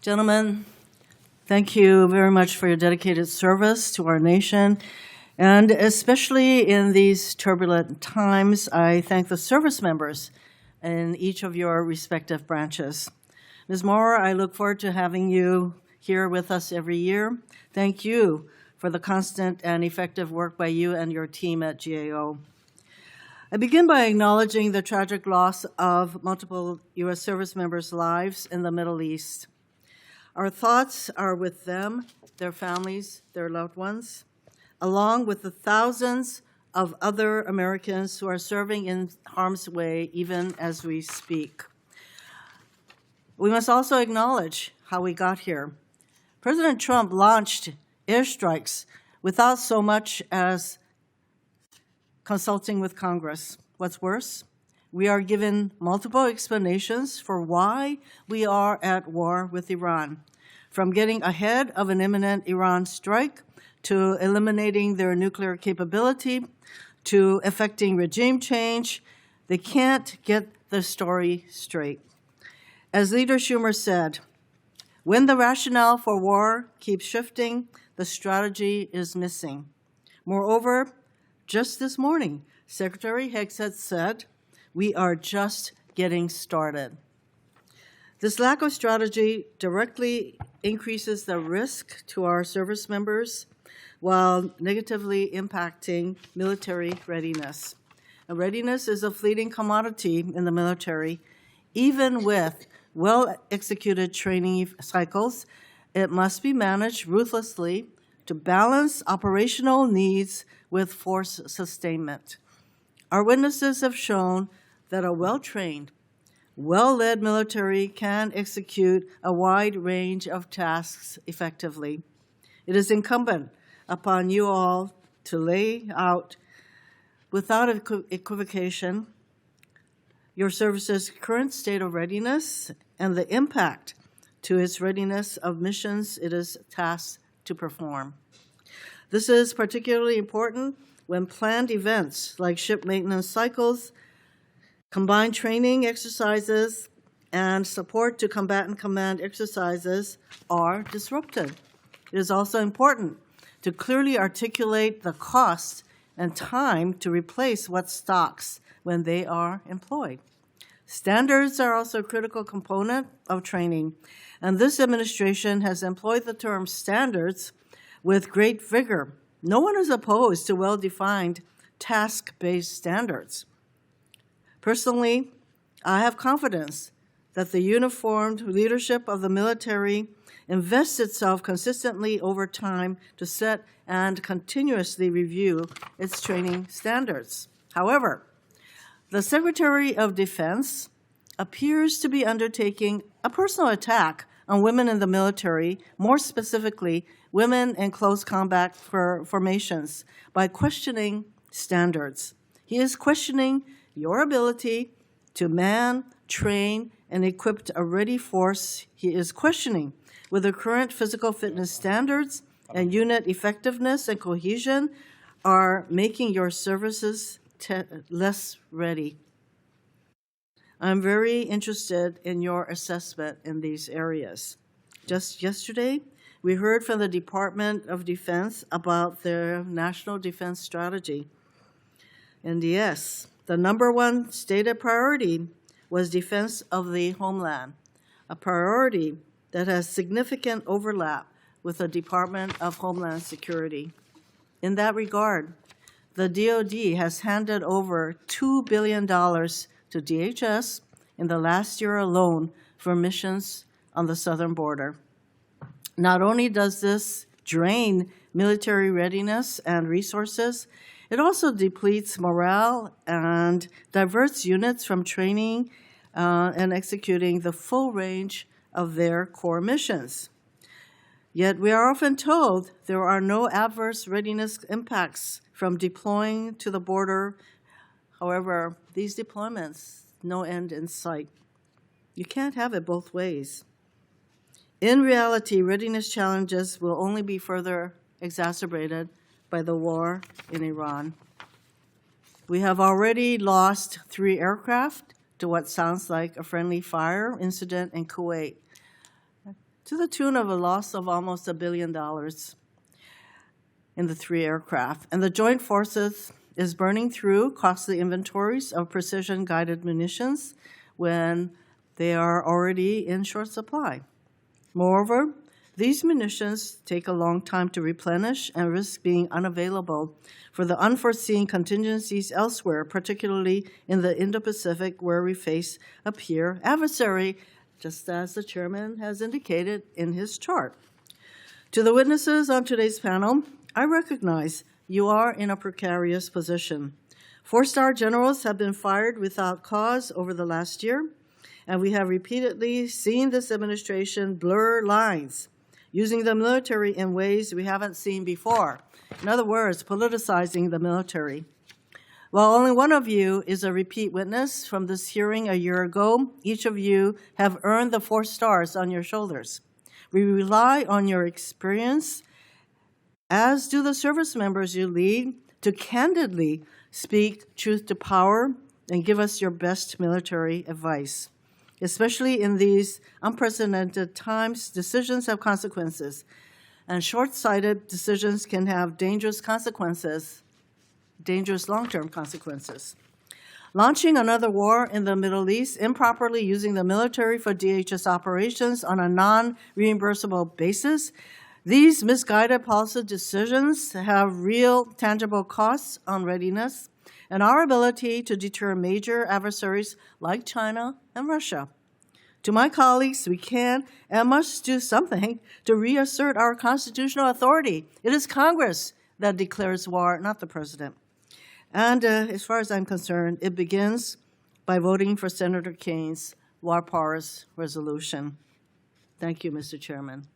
Gentlemen, thank you very much for your dedicated service to our nation. And especially in these turbulent times, I thank the service members in each of your respective branches. Ms. Moore, I look forward to having you here with us every year. Thank you for the constant and effective work by you and your team at GAO. I begin by acknowledging the tragic loss of multiple U.S. service members' lives in the Middle East. Our thoughts are with them, their families, their loved ones, along with the thousands of other Americans who are serving in harm's way even as we speak. We must also acknowledge how we got here. President Trump launched airstrikes without so much as consulting with Congress. What's worse, we are given multiple explanations for why we are at war with Iran, from getting ahead of an imminent Iran strike to eliminating their nuclear capability to effecting regime change. They can't get the story straight. As Leader Schumer said, when the rationale for war keeps shifting, the strategy is missing. Moreover, just this morning, Secretary Hegseth said, we are just getting started. This lack of strategy directly increases the risk to our service members while negatively impacting military readiness. And readiness is a fleeting commodity in the military. Even with well-executed training cycles, it must be managed ruthlessly to balance operational needs with force sustainment. Our witnesses have shown that a well-trained, well-led military can execute a wide range of tasks effectively. It is incumbent upon you all to lay out, without equivocation, your service's current state of readiness and the impact to its readiness of missions it is tasked to perform. This is particularly important when planned events like ship maintenance cycles, combined training exercises, and support to combatant command exercises are disrupted. It is also important to clearly articulate the cost and time to replace what stocks when they are employed. Standards are also a critical component of training, and this administration has employed the term standards with great vigor. No one is opposed to well-defined task-based standards. Personally, I have confidence that the uniformed leadership of the military invests itself consistently over time to set and continuously review its training standards. However, the Secretary of Defense appears to be undertaking a personal attack on women in the military, more specifically, women in close combat formations, by questioning standards. He is questioning your ability to man, train, and equip a ready force. He is questioning whether current physical fitness standards and unit effectiveness and cohesion are making your services less ready. I'm very interested in your assessment in these areas. Just yesterday, we heard from the Department of Defense about their National Defense Strategy. And yes, the number one stated priority was defense of the homeland, a priority that has significant overlap with the Department of Homeland Security. In that regard, the DoD has handed over $2 billion to DHS in the last year alone for missions on the southern border. Not only does this drain military readiness and resources, it also depletes morale and diverts units from training and executing the full range of their core missions. Yet we are often told there are no adverse readiness impacts from deploying to the border. However, these deployments, no end in sight. You can't have it both ways. In reality, readiness challenges will only be further exacerbated by the war in Iran. We have already lost 3 aircraft to what sounds like a friendly fire incident in Kuwait. To to the tune of a loss of almost $1 billion in the 3 aircraft. And the joint forces is burning through costly inventories of precision-guided munitions when they are already in short supply. Moreover, these munitions take a long time to replenish and risk being unavailable for the unforeseen contingencies elsewhere, particularly in the Indo-Pacific, where we face a peer adversary, just as the chairman has indicated in his chart. To the witnesses on today's panel, I recognize you are in a precarious position. 4-star generals have been fired without cause over the last year, and we have repeatedly seen this administration blur lines, using the military in ways we haven't seen before. In other words, politicizing the military. While only one of you is a repeat witness from this hearing a year ago, each of you have earned the 4 stars on your shoulders. We rely on your experience, as do the service members you lead, to candidly speak truth to power and give us your best military advice. Especially in these unprecedented times, decisions have consequences, and short-sighted decisions can have dangerous consequences, dangerous long-term consequences. Launching another war in the Middle East, improperly using the military for DHS operations on a non-reimbursable basis, these misguided policy decisions have real tangible costs on readiness and our ability to deter major adversaries like China and Russia. To my colleagues, we can and must do something to reassert our constitutional authority. It is Congress that declares war, not the president. And as far as I'm concerned, it begins by voting for Senator Kane's War Powers resolution. Thank you, Mr. Chairman.